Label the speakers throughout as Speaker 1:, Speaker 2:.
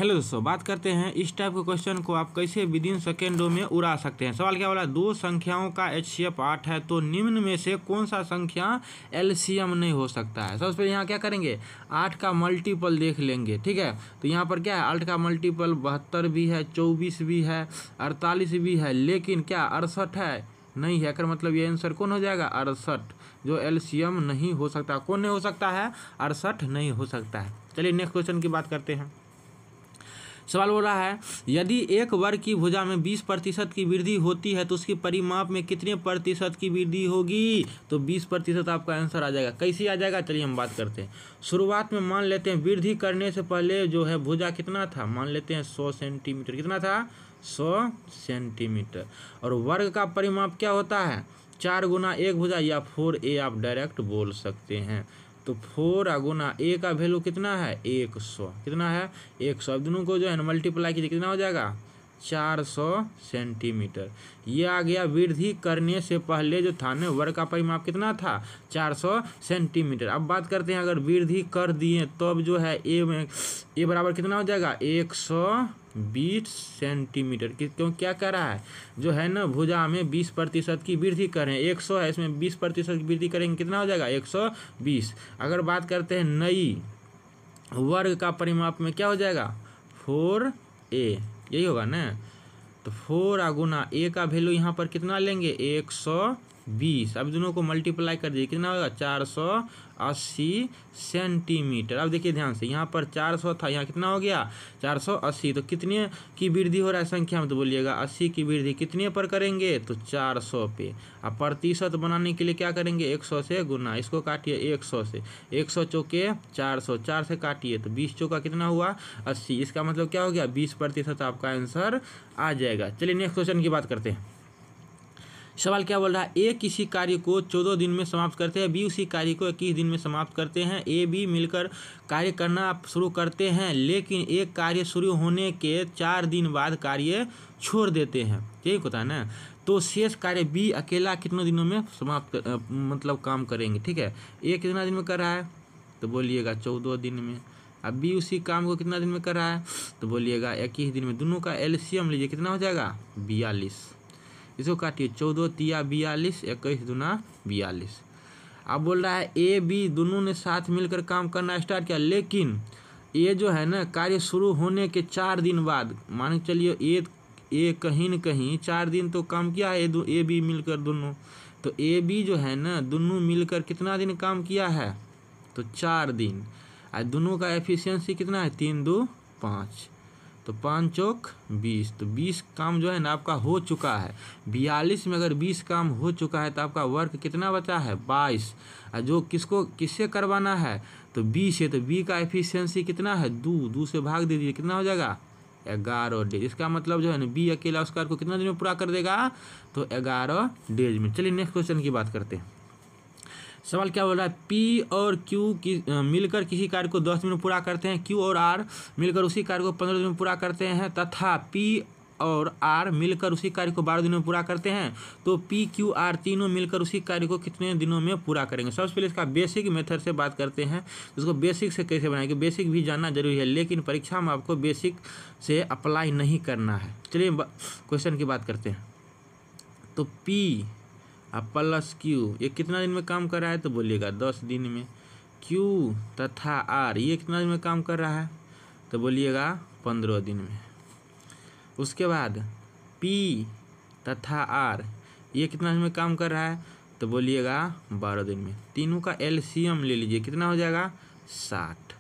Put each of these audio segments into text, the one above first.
Speaker 1: Hello दोस्तों, बात करते हैं इस टाइप के क्वेश्चन को आप कैसे विद इन सेकेंडों में उड़ा सकते हैं। सवाल क्या बोला, दो संख्याओं का HCF 8 है तो निम्न में से कौन सा संख्या LCM नहीं हो सकता है। सबसे पहले यहाँ क्या करेंगे, 8 का मल्टीपल देख लेंगे। ठीक है, तो यहाँ पर क्या है, 8 का मल्टीपल 72 भी है, 24 भी है, 48 भी है, लेकिन क्या 68 है, नहीं है। कर मतलब ये आंसर कौन हो जाएगा, 68, जो LCM नहीं हो सकता। कौन नहीं हो सकता है, 68 नहीं हो सकता है। चलिए नेक्स्ट क्वेश्चन की बात करते हैं। सवाल बोल रहा है, यदि एक वर्ग की भुजा में 20% की वृद्धि होती है तो उसकी परिमाप में कितने प्रतिशत की वृद्धि होगी। तो 20% आपका आंसर आ जाएगा। कैसे आ जाएगा, चलिए हम बात करते हैं। शुरुआत में मान लेते हैं वृद्धि करने से पहले जो है भुजा कितना था, मान लेते हैं 100 सेंटीमीटर। कितना था, 100 सेंटीमीटर। और वर्ग का परिमाप क्या होता है, 4 गुना 1 भुजा या 4a आप डायरेक्ट बोल सकते हैं। तो 4 गुना a का वैल्यू कितना है, 100। कितना है, 100। अब दोनों को जो है ना मल्टीप्लाई कीजिए, कितना हो जाएगा, 400 सेंटीमीटर। ये आ गया वृद्धि करने से पहले जो था ना वर्ग का परिमाप कितना था, 400 सेंटीमीटर। अब बात करते हैं, अगर वृद्धि कर दिए तो अब जो है a बराबर कितना हो जाएगा, 120 सेंटीमीटर। क्यों, क्या कह रहा है, जो है ना भुजा में 20% की वृद्धि करें, 100 है, इसमें 20% की वृद्धि करेंगे, कितना हो जाएगा, 120। अगर बात करते हैं नई वर्ग का परिमाप में क्या हो जाएगा, 4a, यही होगा ना। तो 4 गुना a का वैल्यू यहाँ पर कितना लेंगे, 120। अब दोनों को मल्टीप्लाई कर दीजिए, कितना होगा, 480 सेंटीमीटर। अब देखिए ध्यान से, यहाँ पर 400 था, यहाँ कितना हो गया, 480। तो कितने की वृद्धि हो रहा है संख्या में, तो बोलिएगा 80 की वृद्धि कितने पर करेंगे, तो 400 पे। अब प्रतिशत बनाने के लिए क्या करेंगे, 100 से गुना, इसको काटिए 100 से, 100 चौके 400, 4 से काटिए तो 20 चौका कितना हुआ, 80। इसका मतलब क्या हो गया, 20% आपका आंसर आ जाएगा। चलिए नेक्स्ट क्वेश्चन की बात करते हैं। सवाल क्या बोल रहा है, ए किसी कार्य को 14 दिन में समाप्त करते हैं, बी उसी कार्य को 21 दिन में समाप्त करते हैं। ए बी मिलकर कार्य करना शुरू करते हैं, लेकिन एक कार्य शुरू होने के 4 दिन बाद कार्य छोड़ देते हैं, ठीक होता है ना। तो शेष कार्य बी अकेला कितने दिनों में समाप्त मतलब काम करेंगे। ठीक है, ए कितना दिन में कर रहा है, तो बोलिएगा 14 दिन में। अब बी उसी काम को कितना दिन में कर रहा है, तो बोलिएगा 21 दिन में। दोनों का LCM लीजिए, कितना हो जाएगा, 42। इसको काटिए, 14 तिया 42, 21 दूना 42। अब बोल रहा है ए बी दोनों ने साथ मिलकर काम करना स्टार्ट किया, लेकिन ये जो है ना कार्य शुरू होने के 4 दिन बाद, मान के चलिए ए कहीं न कहीं 4 दिन तो काम किया है ए बी मिलकर दोनों। तो ए बी जो है ना दोनों मिलकर कितना दिन काम किया है, तो 4 दिन। और दोनों का एफिशिएंसी कितना है, 3 2 5, तो 5 चौक 20। तो 20 काम जो है ना आपका हो चुका है। 42 में अगर 20 काम हो चुका है तो आपका वर्क कितना बचा है, 22। और जो किससे करवाना है, तो बी से। तो बी का एफिशिएंसी कितना है, 2 से भाग दे दीजिए, कितना हो जाएगा, 11 डेज। इसका मतलब जो है ना बी अकेला उस कार्य को कितना दिन में पूरा कर देगा, तो 11 डेज में। चलिए नेक्स्ट क्वेश्चन की बात करते हैं। सवाल क्या बोल रहा है, P और Q मिलकर किसी कार्य को 10 दिन में पूरा करते हैं, Q और R मिलकर उसी कार्य को 15 दिन में पूरा करते हैं, तथा P और R मिलकर उसी कार्य को 12 दिनों में पूरा करते हैं। तो P Q R तीनों मिलकर उसी कार्य को कितने दिनों में पूरा करेंगे। सबसे पहले इसका बेसिक मेथड से बात करते हैं, उसको बेसिक से कैसे बनाएंगे। बेसिक भी जानना जरूरी है, लेकिन परीक्षा में आपको बेसिक से अप्लाई नहीं करना है। चलिए क्वेश्चन की बात करते हैं। तो P प्लस Q ये कितना दिन में काम कर रहा है, तो बोलिएगा 10 दिन में। Q तथा R ये कितना दिन में काम कर रहा है, तो बोलिएगा 15 दिन में। उसके बाद P तथा R ये कितना दिन में काम कर रहा है, तो बोलिएगा 12 दिन में। तीनों का LCM ले लीजिए, कितना हो जाएगा, 60।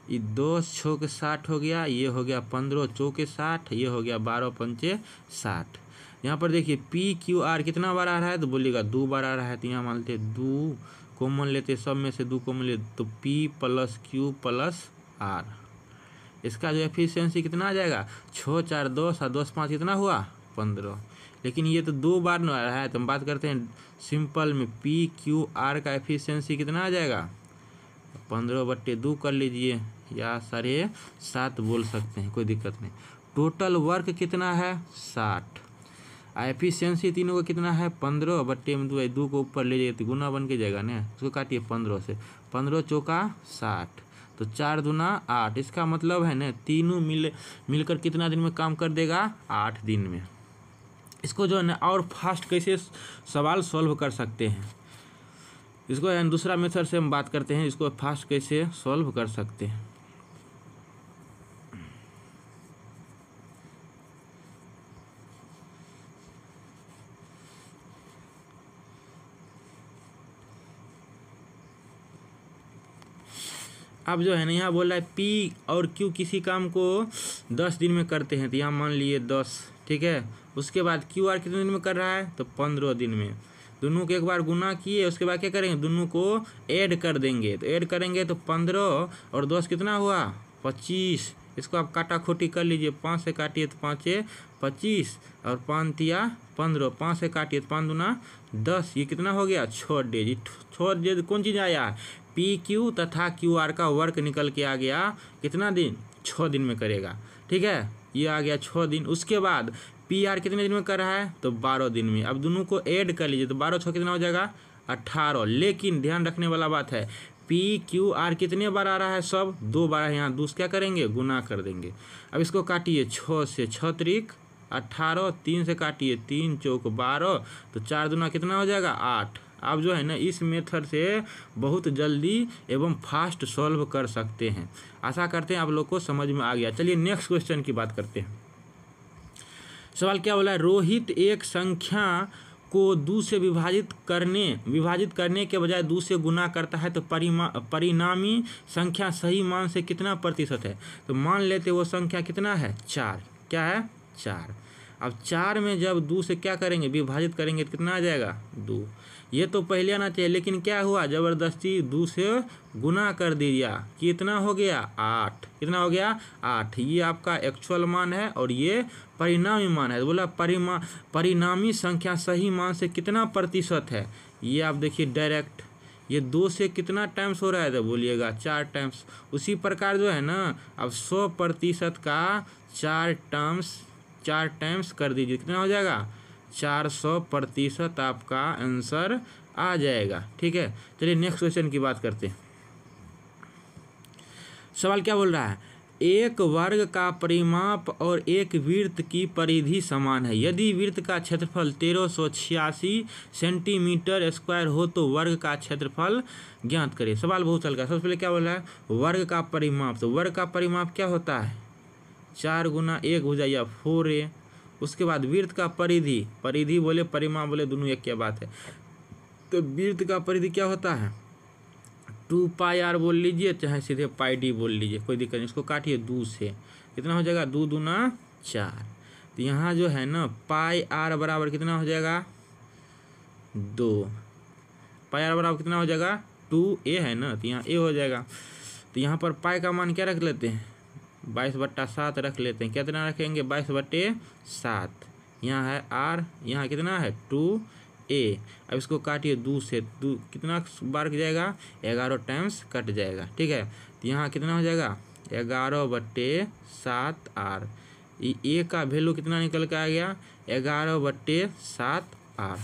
Speaker 1: ये 2 छः 60 हो गया, ये हो गया 15 चौके 60, ये हो गया 12 पंचे 60। यहाँ पर देखिए P Q R कितना बार आ रहा है, तो बोलिएगा 2 बार आ रहा है। तो यहाँ मान लेते 2 कॉमन लेते, सब में से 2 कॉमन लेते, तो P plus Q plus R। इसका जो एफिशिएंसी कितना आ जाएगा, 6 4 10 और 10 5 कितना हुआ, 15। लेकिन ये तो 2 बार आ रहा है, तो हम बात करते हैं सिंपल में। P Q R का एफिशिएंसी कितना आ जाएगा, 15/2 कर लीजिए, या 7.5 बोल सकते हैं, कोई दिक्कत नहीं। टोटल वर्क कितना है, 60। एफिशिएंसी तीनों का कितना है, 15/2। 2 को ऊपर ले जाइए तो गुना बन के जाएगा ना, उसको काटिए 15 से, 15 चौका 60। तो 4 दूना 8। इसका मतलब है ना तीनों मिलकर कितना दिन में काम कर देगा, 8 दिन में। इसको जो है ना और फास्ट कैसे सवाल सॉल्व कर सकते हैं, इसको दूसरा मेथड से हम बात करते हैं, इसको फास्ट कैसे सॉल्व कर सकते हैं। अब जो है ना यहाँ बोल रहा है पी और क्यू किसी काम को 10 दिन में करते हैं, तो यहाँ मान लिए 10, ठीक है। उसके बाद क्यू आर कितने दिन में कर रहा है, तो 15 दिन में। दोनों को एक बार गुना किए, उसके बाद क्या करेंगे, दोनों को ऐड कर देंगे। तो ऐड करेंगे तो 15 और 10 कितना हुआ, 25। इसको आप काटा खोटी कर लीजिए, 5 से काटिए तो 5 25 और 5 तिया 15, 5 से काटिए तो 5 दूना 10। ये कितना हो गया, 6 डेज। 6 डेज कौन चीज़ आया, पी क्यू तथा क्यू आर का वर्क निकल के आ गया कितना दिन, 6 दिन में करेगा, ठीक है। ये आ गया 6 दिन। उसके बाद पी आर कितने दिन में कर रहा है, तो 12 दिन में। अब दोनों को ऐड कर लीजिए, तो 12 6 कितना हो जाएगा, 18। लेकिन ध्यान रखने वाला बात है, पी क्यू आर कितने बार आ रहा है, सब 2 बार है। यहाँ दूसरा क्या करेंगे, गुना कर देंगे। अब इसको काटिए, 6 से 6 त्रिक 18, 3 से काटिए 3 चौक 12, तो 4 दूना कितना हो जाएगा, 8। आप जो है ना इस मेथड से बहुत जल्दी एवं फास्ट सॉल्व कर सकते हैं। आशा करते हैं आप लोग को समझ में आ गया। चलिए नेक्स्ट क्वेश्चन की बात करते हैं। सवाल क्या बोला है, रोहित एक संख्या को 2 से विभाजित करने के बजाय 2 से गुना करता है, तो परिणामी संख्या सही मान से कितना प्रतिशत है। तो मान लेते वो संख्या कितना है, 4। क्या है, 4। अब 4 में जब 2 से क्या करेंगे, विभाजित करेंगे तो कितना आ जाएगा, 2। ये तो पहले आना चाहिए, लेकिन क्या हुआ, ज़बरदस्ती 2 से गुना कर दिया, कितना हो गया, 8। कितना हो गया, 8। ये आपका एक्चुअल मान है और ये परिणामी मान है। तो बोला परिणामी संख्या सही मान से कितना प्रतिशत है। ये आप देखिए डायरेक्ट, ये 2 से कितना टाइम्स हो रहा है, तो बोलिएगा 4 टाइम्स। उसी प्रकार जो है ना, अब 100% का 4 टाइम्स कर दीजिए, कितना हो जाएगा, 400% आपका आंसर आ जाएगा, ठीक है। चलिए नेक्स्ट क्वेश्चन की बात करते हैं। सवाल क्या बोल रहा है, एक वर्ग का परिमाप और एक वृत्त की परिधि समान है। यदि वृत्त का क्षेत्रफल 1386 सेंटीमीटर स्क्वायर हो तो वर्ग का क्षेत्रफल ज्ञात करें। सवाल बहुत हल्का। सबसे पहले क्या बोल रहा है, वर्ग का परिमाप। तो वर्ग का परिमाप क्या होता है, 4 गुना 1 हो जाएगा 4a। उसके बाद वृत्त का परिधि बोले परिमाप बोले दोनों एक क्या बात है। तो वृत्त का परिधि क्या होता है, 2 पाई आर बोल लीजिए, चाहे सीधे पाई डी बोल लीजिए, कोई दिक्कत नहीं। इसको काटिए 2 से, कितना हो जाएगा, 2 दूना 4। तो यहाँ जो है ना पाई आर बराबर कितना हो जाएगा, 2। पाई आर बराबर कितना हो जाएगा, 2a है ना, तो यहाँ a हो जाएगा। तो यहाँ पर पाई का मान क्या रख लेते हैं, 22/7 रख लेते हैं। कितना रखेंगे, 22/7। यहाँ है r, यहाँ कितना है 2a। अब इसको काटिए 2 से, 2 कितना बार जाएगा, 11 टाइम्स कट जाएगा, ठीक है। तो यहाँ कितना हो जाएगा, 11/7r। a का वैल्यू कितना निकल के आ गया, 11/7r।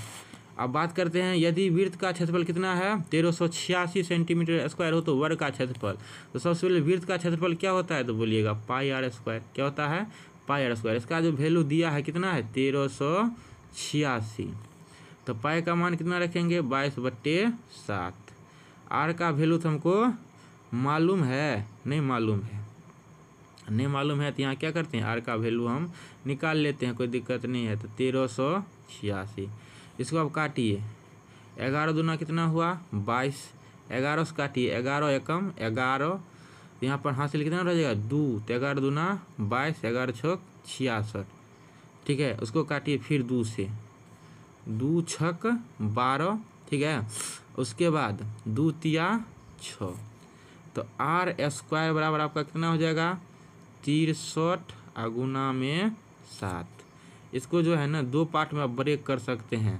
Speaker 1: अब बात करते हैं, यदि वृत्त का क्षेत्रफल कितना है, 1386 सेंटीमीटर स्क्वायर हो तो वर्ग का क्षेत्रफल। तो सबसे पहले वृत्त का क्षेत्रफल क्या होता है, तो बोलिएगा पाई आर स्क्वायर। क्या होता है, पाई आर स्क्वायर। इसका जो वैल्यू दिया है कितना है, 1386। तो पाई का मान कितना रखेंगे, 22/7। आर का वैल्यू तो हमको मालूम है, नहीं मालूम है तो यहाँ क्या करते हैं, आर का वैल्यू हम निकाल लेते हैं, कोई दिक्कत नहीं है। तो 1386, इसको आप काटिए, 11 दूना कितना हुआ, 22। 11 से काटिए, 11 एकम 11, यहाँ पर हासिल कितना रह जाएगा, 2। तो 11 दूना 22, 11 छक 66, ठीक है। उसको काटिए फिर 2 से, 2 छक 12, ठीक है। उसके बाद 2 तिया 6। तो आर स्क्वायर बराबर आपका कितना हो जाएगा, 63 गुना में 7। इसको जो है ना 2 पार्ट में आप ब्रेक कर सकते हैं,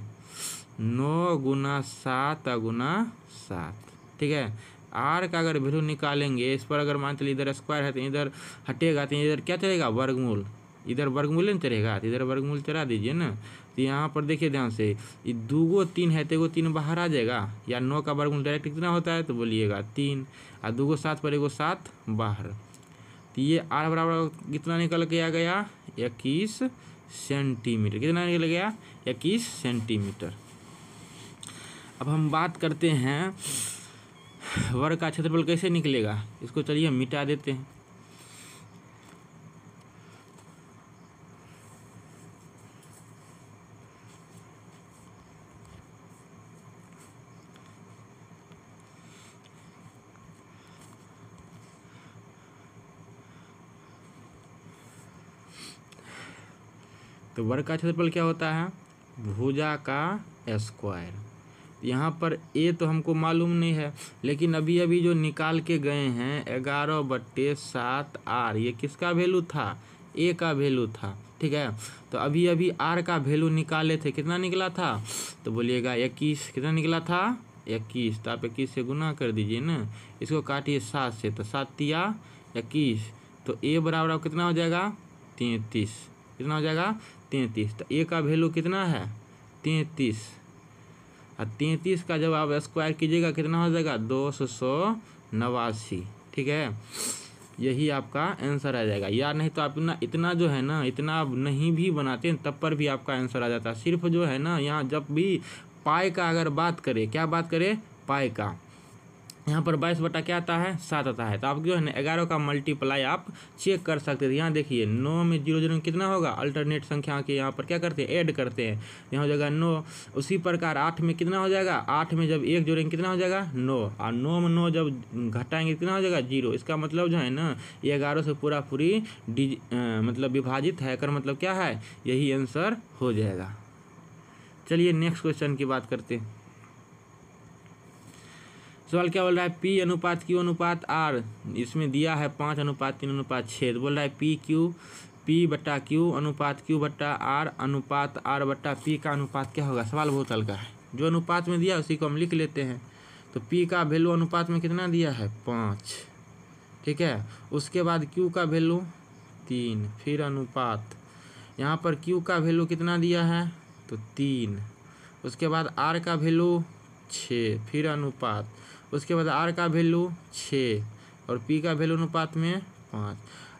Speaker 1: 9 गुना 7 गुना 7, ठीक है। आर का अगर वैल्यू निकालेंगे, इस पर अगर मान चलिए इधर स्क्वायर है तो इधर हटेगा, तो इधर क्या चलेगा, वर्गमूल। इधर वर्गमूल नहीं चढ़ेगा, तो इधर वर्गमूल चढ़ा दीजिए ना। तो यहाँ पर देखिए ध्यान से, ये 2 3 है तो एगो 3 बाहर आ जाएगा, या 9 का वर्गमूल डायरेक्ट कितना होता है, तो बोलिएगा 3, और 2 7 पर एगो 7 बाहर। तो ये r बराबर कितना निकल के आ गया, 21 सेंटीमीटर। कितना निकल गया, 21 सेंटीमीटर। अब हम बात करते हैं वर्ग का क्षेत्रफल कैसे निकलेगा, इसको चलिए मिटा देते हैं। तो वर्ग का क्षेत्रफल क्या होता है, भुजा का स्क्वायर। यहाँ पर ए तो हमको मालूम नहीं है, लेकिन अभी अभी जो निकाल के गए हैं 11/7 आर, ये किसका वैल्यू था, ए का वैल्यू था, ठीक है। तो अभी अभी आर का वैल्यू निकाले थे, कितना निकला था, तो बोलिएगा 21। कितना निकला था, 21। तो आप 21 से गुना कर दीजिए ना, इसको काटिए 7 से, तो 7 तिया 21। तो ए बराबर अब कितना हो जाएगा, 33। कितना हो जाएगा, 33। तो ए का वैल्यू कितना है, 33, और 33 का जब आप स्क्वायर कीजिएगा कितना हो जाएगा, 289। ठीक है, यही आपका आंसर आ जाएगा। या नहीं तो आप इतना जो है ना, इतना नहीं भी बनाते हैं तब पर भी आपका आंसर आ जाता है। सिर्फ जो है ना, यहाँ जब भी पाई का अगर बात करें, क्या बात करें, पाई का, यहाँ पर 22 क्या आता है, 7 आता है। तो आप जो है ना 11 का मल्टीप्लाई आप चेक कर सकते थे। यहाँ देखिए 9 में 0 0 कितना होगा, अल्टरनेट संख्या के यहाँ पर क्या करते हैं, ऐड करते हैं, यहाँ हो जाएगा 9। उसी प्रकार 8 में कितना हो जाएगा, 8 में जब 1 जोड़ेंगे कितना हो जाएगा, 9, और 9 में 9 जब घटाएंगे कितना हो जाएगा, 0। इसका मतलब जो है ना, ये 11 से पूरी मतलब विभाजित है कर, मतलब क्या है, यही आंसर हो जाएगा। चलिए नेक्स्ट क्वेश्चन की बात करते हैं। सवाल क्या बोल रहा है, P अनुपात Q अनुपात R, इसमें दिया है 5:3:6। बोल रहा है P/Q अनुपात Q/R अनुपात R/P का अनुपात क्या होगा। सवाल बहुत हल्का है, जो अनुपात में दिया है उसी को हम लिख लेते हैं। तो P का वैल्यू अनुपात में कितना दिया है, 5, ठीक है। उसके बाद Q का वैल्यू 3, फिर अनुपात, यहाँ पर Q का वैल्यू कितना दिया है, तो 3। उसके बाद R का वैल्यू 6, फिर अनुपात, उसके बाद R का वैल्यू 6 और P का वैल्यू अनुपात में 5।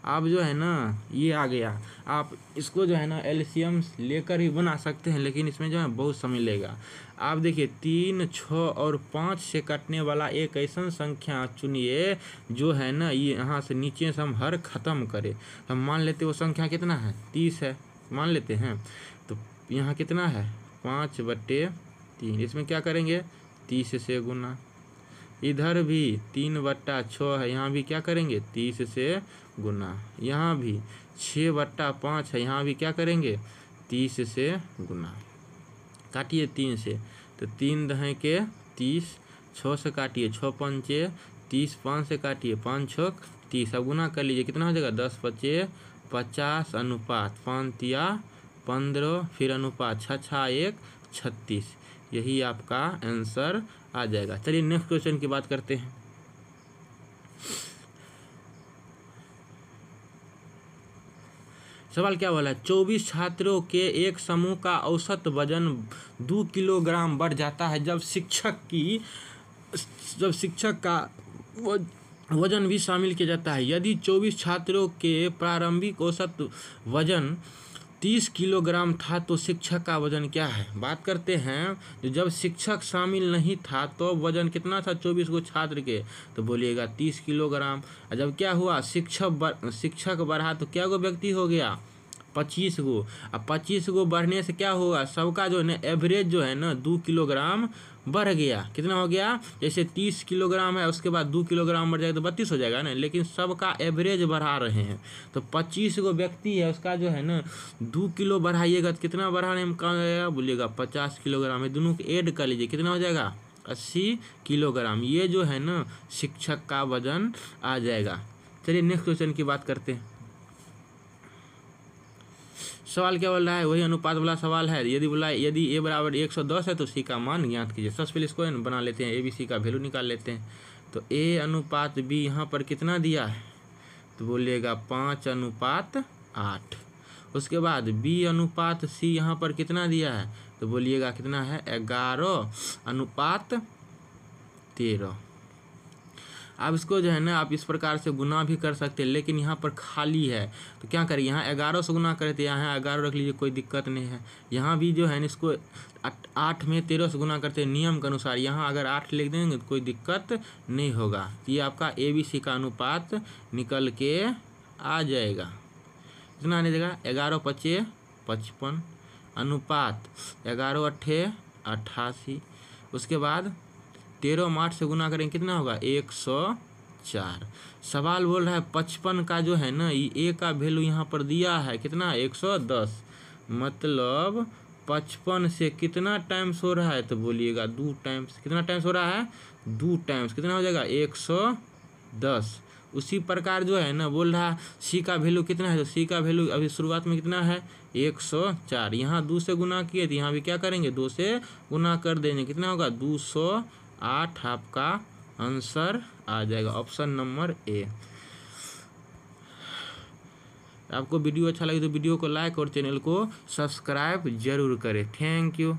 Speaker 1: आप जो है ना, ये आ गया, आप इसको जो है ना एलसीएम लेकर ही बना सकते हैं, लेकिन इसमें जो है बहुत समय लगेगा। आप देखिए 3, 6 और 5 से कटने वाला एक ऐसा संख्या चुनिए जो है ना, ये यहाँ से नीचे से हम हर ख़त्म करें। हम मान लेते वो संख्या कितना है, 30 है, मान लेते हैं। तो यहाँ कितना है, 5/3। इसमें क्या करेंगे, 30 से गुना। इधर भी 3/6 है, यहाँ भी क्या करेंगे, 30 से गुना। यहाँ भी 6/5 है, यहाँ भी क्या करेंगे, 30 से गुना। काटिए 3 से, तो 3 दहें के 30, 6 से काटिए 6 पंचे 30, 5 से काटिए 5 6 30। अब गुना कर लीजिए, कितना हो जाएगा, 10 5 50 अनुपात 5 तिया 15, फिर अनुपात 6 6 1 36। यही आपका आंसर आ जाएगा। चलिए नेक्स्ट क्वेश्चन की बात करते हैं। सवाल क्या बोला है, 24 छात्रों के एक समूह का औसत वजन 2 किलोग्राम बढ़ जाता है जब शिक्षक का वजन भी शामिल किया जाता है। यदि 24 छात्रों के प्रारंभिक औसत वजन 30 किलोग्राम था तो शिक्षक का वजन क्या है। बात करते हैं जब शिक्षक शामिल नहीं था तो वजन कितना था 24 गो छात्र के, तो बोलिएगा 30 किलोग्राम। और जब क्या हुआ, शिक्षक बढ़ा तो क्या गो व्यक्ति हो गया, 25 गो। अब 25 गो बढ़ने से क्या होगा, सबका जो है ना एवरेज जो है ना 2 किलोग्राम बढ़ गया। कितना हो गया, जैसे 30 किलोग्राम है उसके बाद 2 किलोग्राम बढ़ जाएगा तो 32 हो जाएगा ना, लेकिन सबका एवरेज बढ़ा रहे हैं। तो 25 गो व्यक्ति है उसका जो है ना 2 किलो बढ़ाइएगा तो कितना बढ़ाने में कम जाएगा, बोलिएगा 50 किलोग्राम है। दोनों को ऐड कर लीजिए, कितना हो जाएगा, 80 किलोग्राम। ये जो है ना शिक्षक का वजन आ जाएगा। चलिए नेक्स्ट क्वेश्चन की बात करते हैं। सवाल क्या बोल रहा है, वही अनुपात वाला सवाल है। यदि ए बराबर 110 है तो सी का मान ज्ञात कीजिए। सबसे पहले इसको बना लेते हैं, ए बी सी का वैल्यू निकाल लेते हैं। तो ए अनुपात बी यहाँ पर कितना दिया है, तो बोलिएगा 5:8। उसके बाद B अनुपात C यहाँ पर कितना दिया है, तो बोलिएगा कितना है, 11:13। अब इसको जो है ना आप इस प्रकार से गुना भी कर सकते हैं, लेकिन यहाँ पर खाली है तो क्या करें, यहाँ 11 से गुना करें तो यहाँ 11 रख लीजिए, कोई दिक्कत नहीं है। यहाँ भी जो है ना इसको 8 में 13 से गुना करते हैं नियम के अनुसार, यहाँ अगर 8 लिख देंगे तो कोई दिक्कत नहीं होगा। तो ये आपका ABC का अनुपात निकल के आ जाएगा। कितना आने देगा, 11×5 = 55, अनुपात 11×8 = 88। उसके बाद 13 में 8 से गुना करेंगे कितना होगा, 104। सवाल बोल रहा है 55 का जो है ना ये A का वैल्यू यहाँ पर दिया है कितना, 110। मतलब 55 से कितना टाइम्स हो रहा है, तो बोलिएगा 2 टाइम्स। कितना टाइम्स हो रहा है, 2 टाइम्स। कितना हो जाएगा, 110। उसी प्रकार जो है ना बोल रहा C का वैल्यू कितना है, तो C का वैल्यू अभी शुरुआत में कितना है, 104। यहाँ 2 से गुना किए तो यहाँ भी क्या करेंगे, 2 से गुना कर देंगे, कितना होगा, 208। आपका आंसर आ जाएगा ऑप्शन नंबर A। आपको वीडियो अच्छा लगे तो वीडियो को लाइक और चैनल को सब्सक्राइब जरूर करें। Thank you.